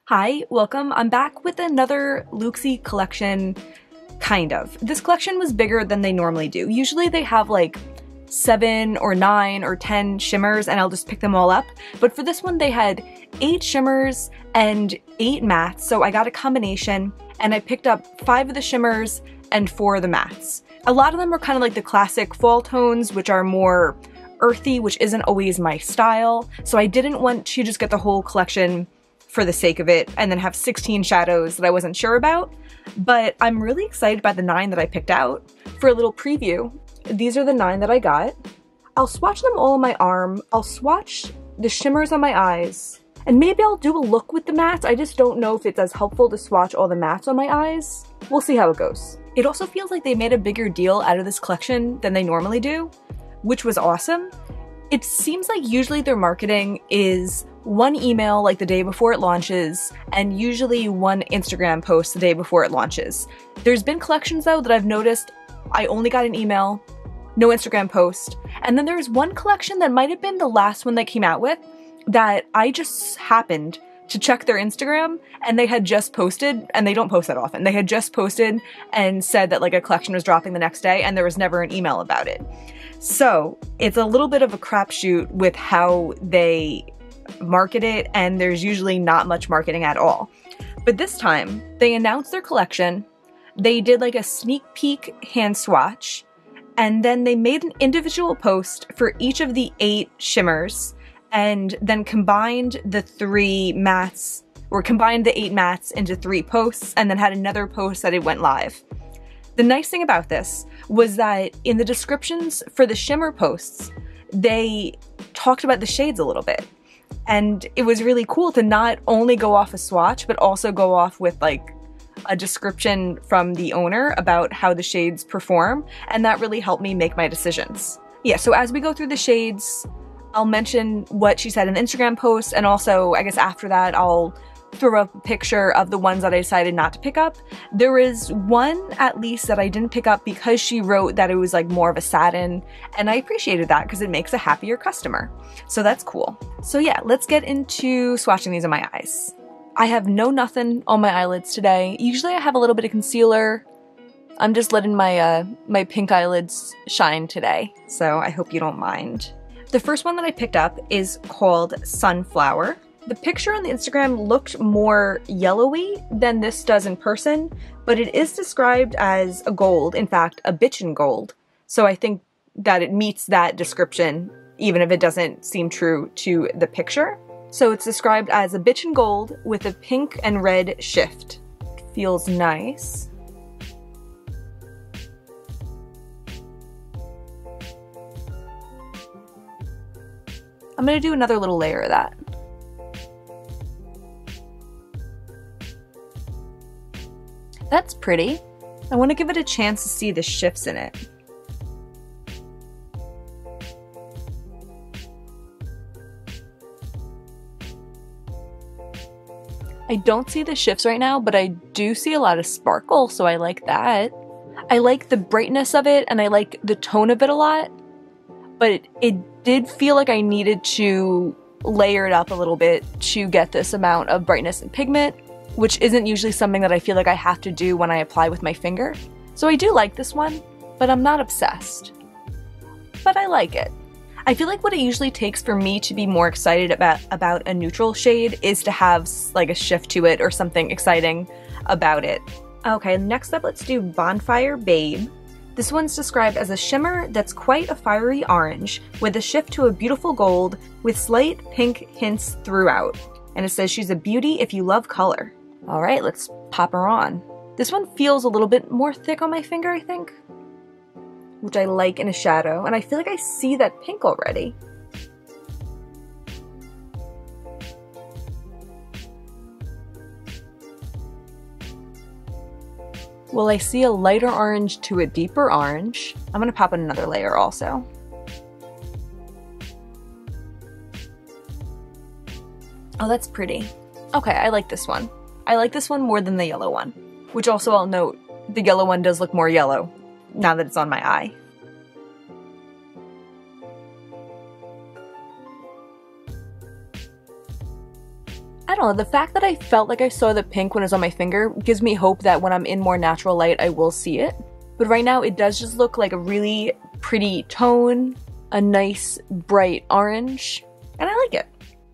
Hi, welcome. I'm back with another Looxi collection, kind of. This collection was bigger than they normally do. Usually they have like 7 or 9 or 10 shimmers and I'll just pick them all up. But for this one they had 8 shimmers and 8 mattes, so I got a combination and I picked up 5 of the shimmers and 4 of the mattes. A lot of them were kind of like the classic fall tones, which are more earthy, which isn't always my style. So I didn't want to just get the whole collection for the sake of it and then have 16 shadows that I wasn't sure about. But I'm really excited by the 9 that I picked out. For a little preview, these are the 9 that I got. I'll swatch them all on my arm. I'll swatch the shimmers on my eyes. And maybe I'll do a look with the mattes. I just don't know if it's as helpful to swatch all the mattes on my eyes. We'll see how it goes. It also feels like they made a bigger deal out of this collection than they normally do, which was awesome. It seems like usually their marketing is one email like the day before it launches, and usually one Instagram post the day before it launches. There's been collections though that I've noticed I only got an email, no Instagram post, and then there's one collection that might have been the last one they came out with that I just happened to check their Instagram and they had just posted, and they don't post that often, they had just posted and said that like a collection was dropping the next day and there was never an email about it. So it's a little bit of a crapshoot with how they market it, and there's usually not much marketing at all. But this time they announced their collection, they did like a sneak peek hand swatch, and then they made an individual post for each of the 8 shimmers and then combined the 3 mattes, or combined the 8 mattes into 3 posts, and then had another post that it went live. The nice thing about this was that in the descriptions for the shimmer posts, they talked about the shades a little bit. And it was really cool to not only go off a swatch, but also go off with like a description from the owner about how the shades perform. And that really helped me make my decisions. Yeah, so as we go through the shades, I'll mention what she said in the Instagram post. And also, I guess after that, I'll throw up a picture of the ones that I decided not to pick up. There is one at least that I didn't pick up because she wrote that it was like more of a satin, and I appreciated that because it makes a happier customer. So that's cool. So yeah, let's get into swatching these on my eyes. I have no nothing on my eyelids today. Usually I have a little bit of concealer. I'm just letting my my pink eyelids shine today, so I hope you don't mind. The first one that I picked up is called Sunflower. The picture on the Instagram looked more yellowy than this does in person, but it is described as a gold, in fact, a bitchin' gold. So I think that it meets that description, even if it doesn't seem true to the picture. So it's described as a bitchin' gold with a pink and red shift. It feels nice. I'm gonna do another little layer of that. That's pretty. I want to give it a chance to see the shifts in it. I don't see the shifts right now, but I do see a lot of sparkle, so I like that. I like the brightness of it, and I like the tone of it a lot, but it did feel like I needed to layer it up a little bit to get this amount of brightness and pigment, which isn't usually something that I feel like I have to do when I apply with my finger. So I do like this one, but I'm not obsessed. But I like it. I feel like what it usually takes for me to be more excited about a neutral shade is to have like a shift to it or something exciting about it. Okay, next up let's do Bonfire Babe. This one's described as a shimmer that's quite a fiery orange with a shift to a beautiful gold with slight pink hints throughout. And it says she's a beauty if you love color. All right, let's pop her on. This one feels a little bit more thick on my finger, I think, which I like in a shadow, and I feel like I see that pink already. Well, I see a lighter orange to a deeper orange. I'm gonna pop in another layer also. Oh, that's pretty. Okay, I like this one. I like this one more than the yellow one, which also I'll note, the yellow one does look more yellow now that it's on my eye. I don't know, the fact that I felt like I saw the pink when it was on my finger gives me hope that when I'm in more natural light, I will see it. But right now, it does just look like a really pretty tone, a nice bright orange, and I like it.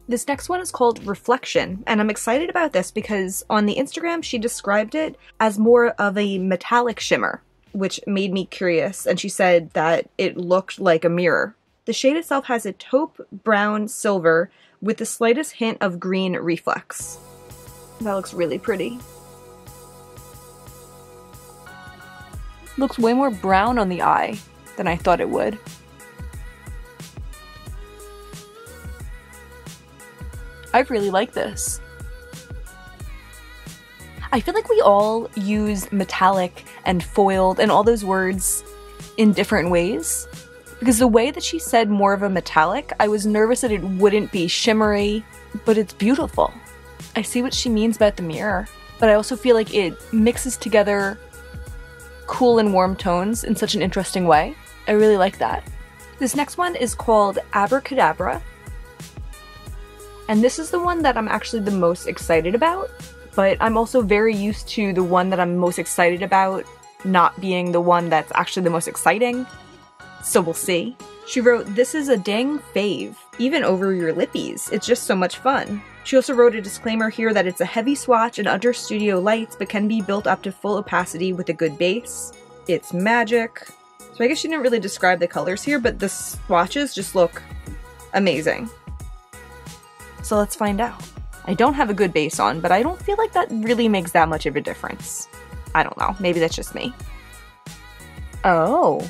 This next one is called Reflection, and I'm excited about this because on the Instagram, she described it as more of a metallic shimmer, which made me curious, and she said that it looked like a mirror. The shade itself has a taupe brown silver with the slightest hint of green reflex. That looks really pretty. Looks way more brown on the eye than I thought it would. I really like this. I feel like we all use metallic and foiled and all those words in different ways. Because the way that she said more of a metallic, I was nervous that it wouldn't be shimmery, but it's beautiful. I see what she means about the mirror, but I also feel like it mixes together cool and warm tones in such an interesting way. I really like that. This next one is called Abracadabra, and this is the one that I'm actually the most excited about, but I'm also very used to the one that I'm most excited about not being the one that's actually the most exciting. So we'll see. She wrote, "This is a dang fave, even over your lippies. It's just so much fun." She also wrote a disclaimer here that it's a heavy swatch and under studio lights, but can be built up to full opacity with a good base. It's magic. So I guess she didn't really describe the colors here, but the swatches just look amazing. So let's find out. I don't have a good base on, but I don't feel like that really makes that much of a difference. I don't know, maybe that's just me. Oh.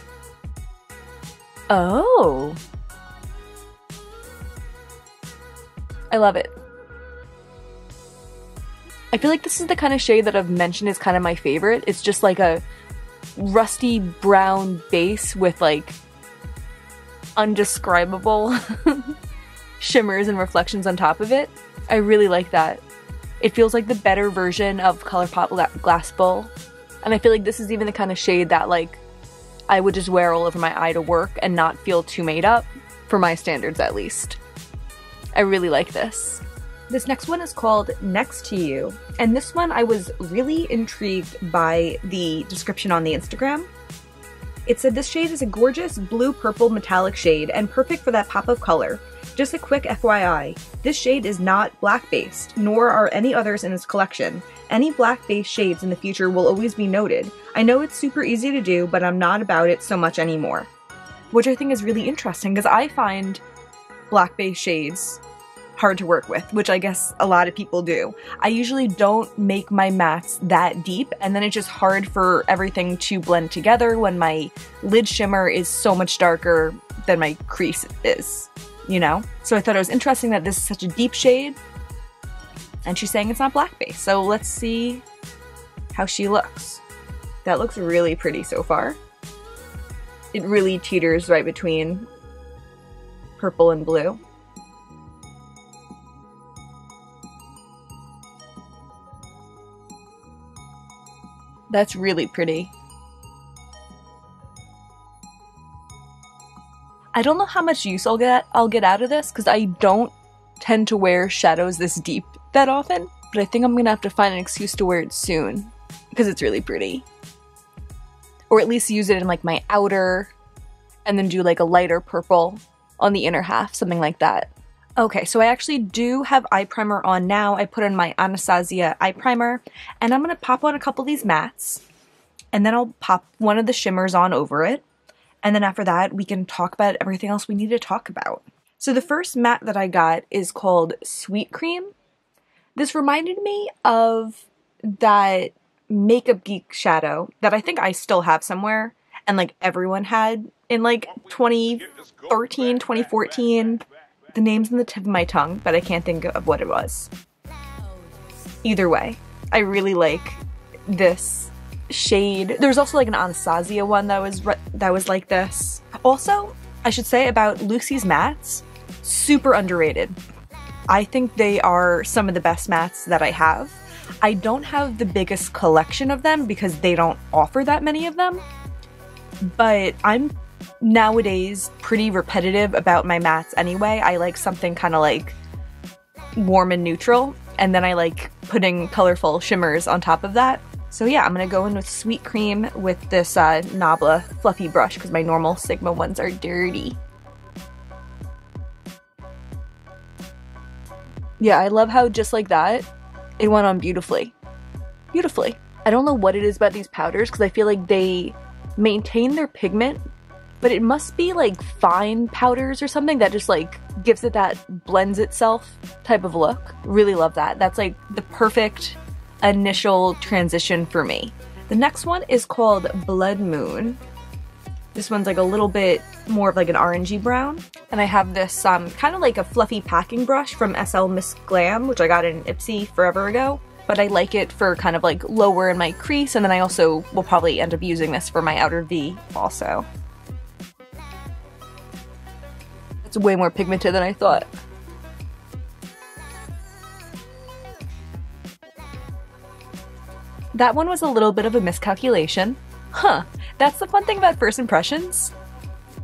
Oh. I love it. I feel like this is the kind of shade that I've mentioned is kind of my favorite. It's just like a rusty brown base with like undescribable shimmers and reflections on top of it. I really like that. It feels like the better version of ColourPop Glass Bowl. And I feel like this is even the kind of shade that like I would just wear all over my eye to work and not feel too made up, for my standards at least. I really like this. This next one is called Next to You, and this one I was really intrigued by the description on the Instagram. It said this shade is a gorgeous blue-purple metallic shade and perfect for that pop of color. Just a quick FYI, this shade is not black-based, nor are any others in this collection. Any black-based shades in the future will always be noted. I know it's super easy to do, but I'm not about it so much anymore. Which I think is really interesting, because I find black-based shades hard to work with, which I guess a lot of people do. I usually don't make my mattes that deep, and then it's just hard for everything to blend together when my lid shimmer is so much darker than my crease is, you know? So I thought it was interesting that this is such a deep shade, and she's saying it's not black based. So let's see how she looks. That looks really pretty so far. It really teeters right between purple and blue. That's really pretty. I don't know how much use I'll get out of this, because I don't tend to wear shadows this deep that often, but I think I'm gonna have to find an excuse to wear it soon, because it's really pretty. Or at least use it in like my outer, and then do like a lighter purple on the inner half, something like that. Okay, so I actually do have eye primer on now. I put on my Anastasia eye primer, and I'm gonna pop on a couple of these mattes, and then I'll pop one of the shimmers on over it, and then after that we can talk about everything else we need to talk about. So the first matte that I got is called Sweet Cream. This reminded me of that Makeup Geek shadow that I think I still have somewhere, and like everyone had in like 2013, 2014. The name's on the tip of my tongue, but I can't think of what it was. Either way, I really like this shade. There's also like an Anastasia one that was like this. Also, I should say about Looxi's mattes, super underrated. I think they are some of the best mattes that I have. I don't have the biggest collection of them because they don't offer that many of them, but I'm nowadays pretty repetitive about my mattes anyway. I like something kind of like warm and neutral, and then I like putting colorful shimmers on top of that. So yeah, I'm gonna go in with Sweet Cream with this Nabla fluffy brush because my normal Sigma ones are dirty. Yeah, I love how just like that, it went on beautifully. Beautifully. I don't know what it is about these powders because I feel like they maintain their pigment, but it must be like fine powders or something that just like gives it that blends itself type of look. Really love that. That's like the perfect initial transition for me. The next one is called Blood Moon. This one's like a little bit more of like an orangey brown. And I have this kind of like a fluffy packing brush from SL Miss Glam, which I got in Ipsy forever ago. But I like it for kind of like lower in my crease, and then I also will probably end up using this for my outer V also. It's way more pigmented than I thought. That one was a little bit of a miscalculation. Huh, that's the fun thing about first impressions.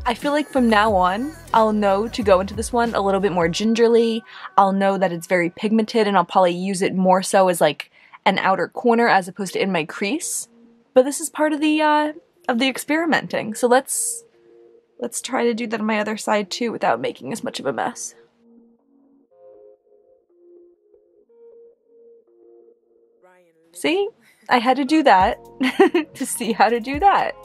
I feel like from now on, I'll know to go into this one a little bit more gingerly. I'll know that it's very pigmented and I'll probably use it more so as like an outer corner as opposed to in my crease. But this is part of the experimenting. So let's try to do that on my other side too without making as much of a mess. See? I had to do that to see how to do that.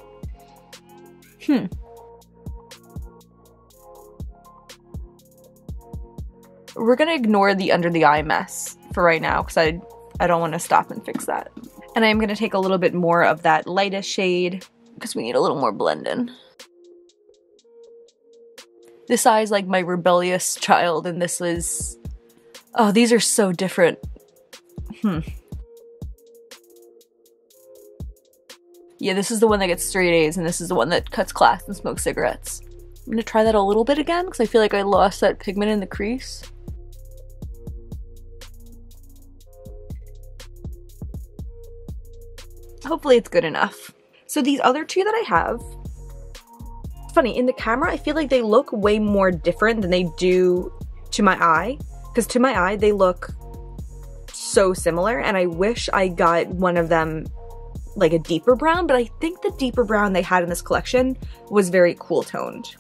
We're gonna ignore the under the eye mess for right now because I don't want to stop and fix that. And I'm gonna take a little bit more of that lightest shade because we need a little more blend in. This eye is like my rebellious child, and this is... Oh, these are so different. Yeah, this is the one that gets straight A's, and this is the one that cuts class and smokes cigarettes. I'm gonna try that a little bit again, because I feel like I lost that pigment in the crease. Hopefully it's good enough. So these other two that I have, funny, in the camera I feel like they look way more different than they do to my eye, because to my eye they look so similar, and I wish I got one of them like a deeper brown, but I think the deeper brown they had in this collection was very cool toned.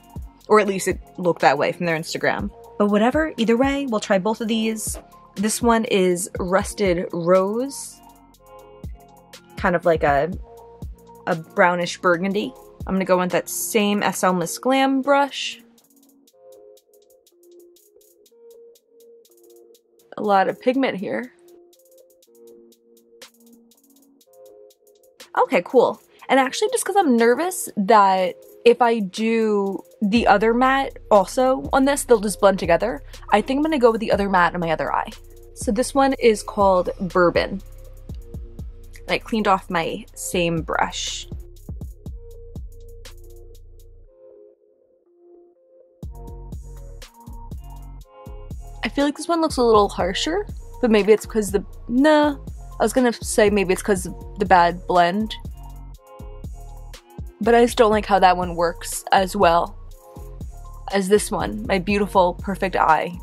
Or at least it looked that way from their Instagram. But whatever, either way, we'll try both of these. This one is Rusted Rose. Kind of like a brownish burgundy. I'm gonna go with that same SL Miss Glam brush. A lot of pigment here. Okay, cool. And actually, just because I'm nervous that if I do the other matte also on this, they'll just blend together, I think I'm going to go with the other matte on my other eye. So this one is called Bourbon. I cleaned off my same brush. I feel like this one looks a little harsher, but maybe it's because I was gonna say maybe it's because of the bad blend. But I just don't like how that one works as well as this one, my beautiful, perfect eye.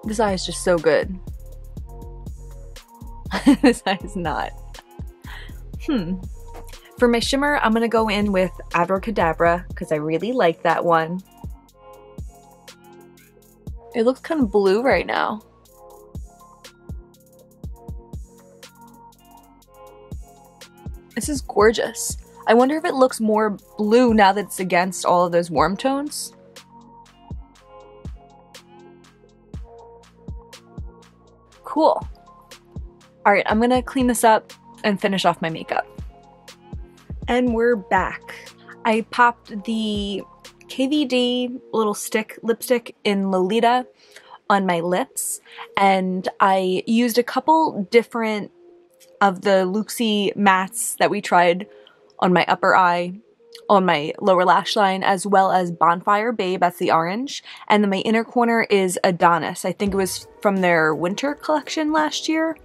This eye is just so good. This eye is not. For my shimmer, I'm gonna go in with Abracadabra because I really like that one. It looks kind of blue right now. This is gorgeous. I wonder if it looks more blue now that it's against all of those warm tones. Cool. Alright, I'm gonna clean this up and finish off my makeup. And we're back. I popped the KVD little stick lipstick in Lolita on my lips, and I used a couple different of the Looxi mattes that we tried on my upper eye, on my lower lash line, as well as Bonfire Babe, that's the orange, and then my inner corner is Adonis. I think it was from their winter collection last year.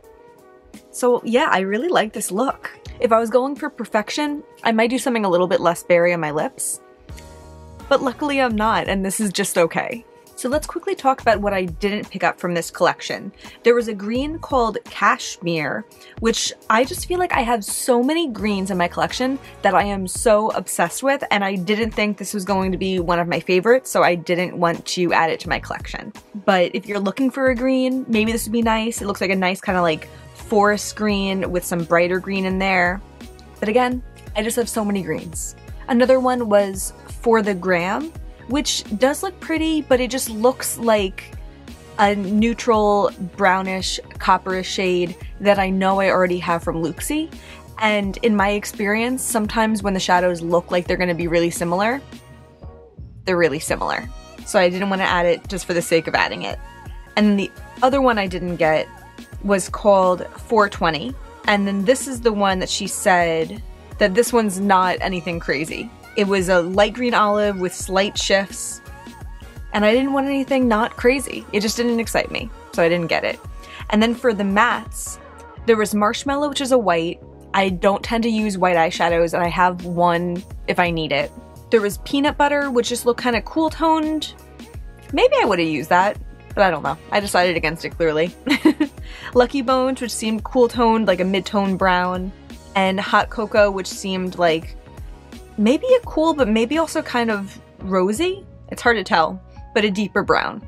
So yeah, I really like this look. If I was going for perfection, I might do something a little bit less berry on my lips. But luckily I'm not, and this is just okay. So let's quickly talk about what I didn't pick up from this collection. There was a green called Cashmere, which I just feel like I have so many greens in my collection that I am so obsessed with, and I didn't think this was going to be one of my favorites, so I didn't want to add it to my collection. But if you're looking for a green, maybe this would be nice. It looks like a nice kind of like forest green with some brighter green in there. But again, I just have so many greens. Another one was For the Gram, which does look pretty, but it just looks like a neutral brownish copperish shade that I know I already have from Looxi. And in my experience, sometimes when the shadows look like they're going to be really similar, they're really similar. So I didn't want to add it just for the sake of adding it. And then the other one I didn't get was called 420. And then this is the one that she said that this one's not anything crazy. It was a light green olive with slight shifts, and I didn't want anything not crazy. It just didn't excite me, so I didn't get it. And then for the mattes, there was Marshmallow, which is a white. I don't tend to use white eyeshadows, and I have one if I need it. There was Peanut Butter, which just looked kind of cool toned. Maybe I would have used that, but I don't know. I decided against it clearly. Lucky Bones, which seemed cool toned, like a mid-tone brown. And Hot Cocoa, which seemed like maybe a cool, but maybe also kind of rosy. It's hard to tell, but a deeper brown.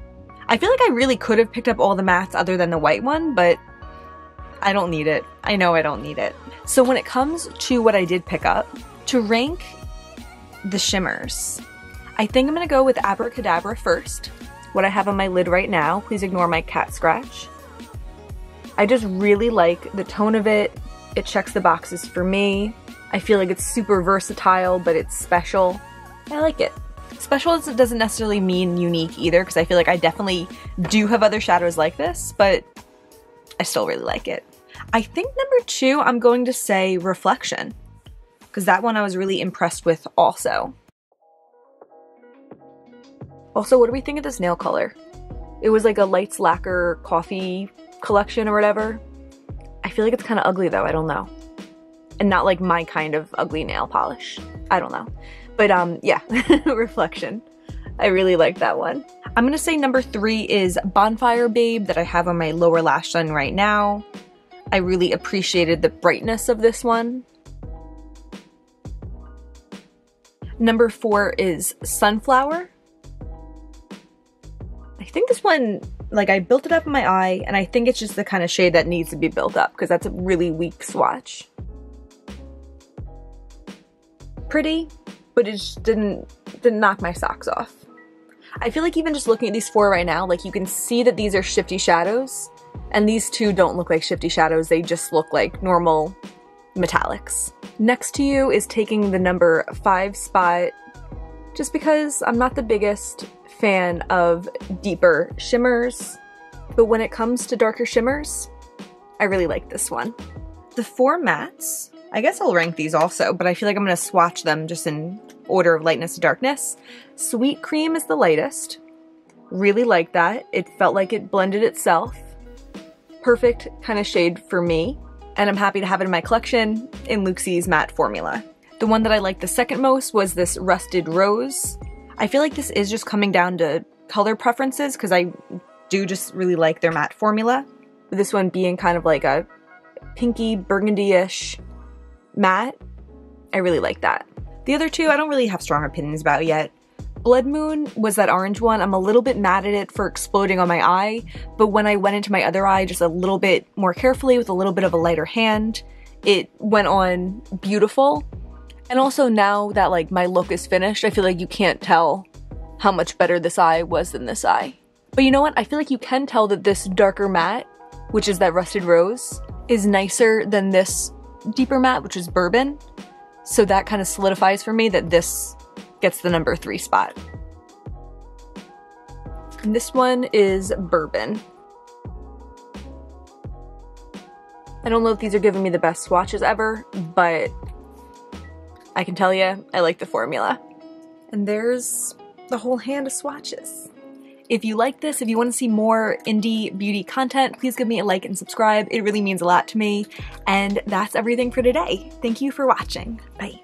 I feel like I really could have picked up all the mattes other than the white one, but I don't need it. I know I don't need it. So when it comes to what I did pick up, to rank the shimmers, I think I'm gonna go with Abracadabra first. What I have on my lid right now. Please ignore my cat scratch. I just really like the tone of it. It checks the boxes for me. I feel like it's super versatile, but it's special. I like it. Special doesn't necessarily mean unique either, because I feel like I definitely do have other shadows like this, but I still really like it. I think number 2, I'm going to say Reflection, because that one I was really impressed with also. Also, what do we think of this nail color? It was like a Lights Lacquer coffee collection or whatever. I feel like it's kind of ugly though, I don't know. And not like my kind of ugly nail polish. I don't know. But yeah, Reflection. I really like that one. I'm gonna say number 3 is Bonfire Babe that I have on my lower lash line right now. I really appreciated the brightness of this one. Number 4 is Sunflower. I think this one, like, I built it up in my eye, and I think it's just the kind of shade that needs to be built up because that's a really weak swatch. Pretty, but it just didn't knock my socks off. I feel like even just looking at these 4 right now, like, you can see that these are shifty shadows, and these 2 don't look like shifty shadows, they just look like normal metallics. Next to you is taking the number 5 spot, just because I'm not the biggest fan of deeper shimmers, but when it comes to darker shimmers, I really like this one. The 4 mattes, I guess I'll rank these also, but I feel like I'm going to swatch them just in order of lightness to darkness. Sweet Cream is the lightest. Really like that. It felt like it blended itself. Perfect kind of shade for me, and I'm happy to have it in my collection in Looxi's matte formula. The one that I liked the second most was this Rusted Rose. I feel like this is just coming down to color preferences because I do just really like their matte formula. This one being kind of like a pinky burgundy-ish matte. I really like that. The other 2 I don't really have strong opinions about yet. Blood Moon was that orange one. I'm a little bit mad at it for exploding on my eye, but when I went into my other eye just a little bit more carefully with a little bit of a lighter hand, it went on beautiful. And also now that like my look is finished, I feel like you can't tell how much better this eye was than this eye. But you know what? I feel like you can tell that this darker matte, which is that Rusted Rose, is nicer than this deeper matte, which is Bourbon. So that kind of solidifies for me that this gets the number 3 spot. And this one is Bourbon. I don't know if these are giving me the best swatches ever, but I can tell you, I like the formula. And there's the whole hand of swatches. If you like this, if you want to see more indie beauty content, please give me a like and subscribe. It really means a lot to me. And that's everything for today. Thank you for watching. Bye.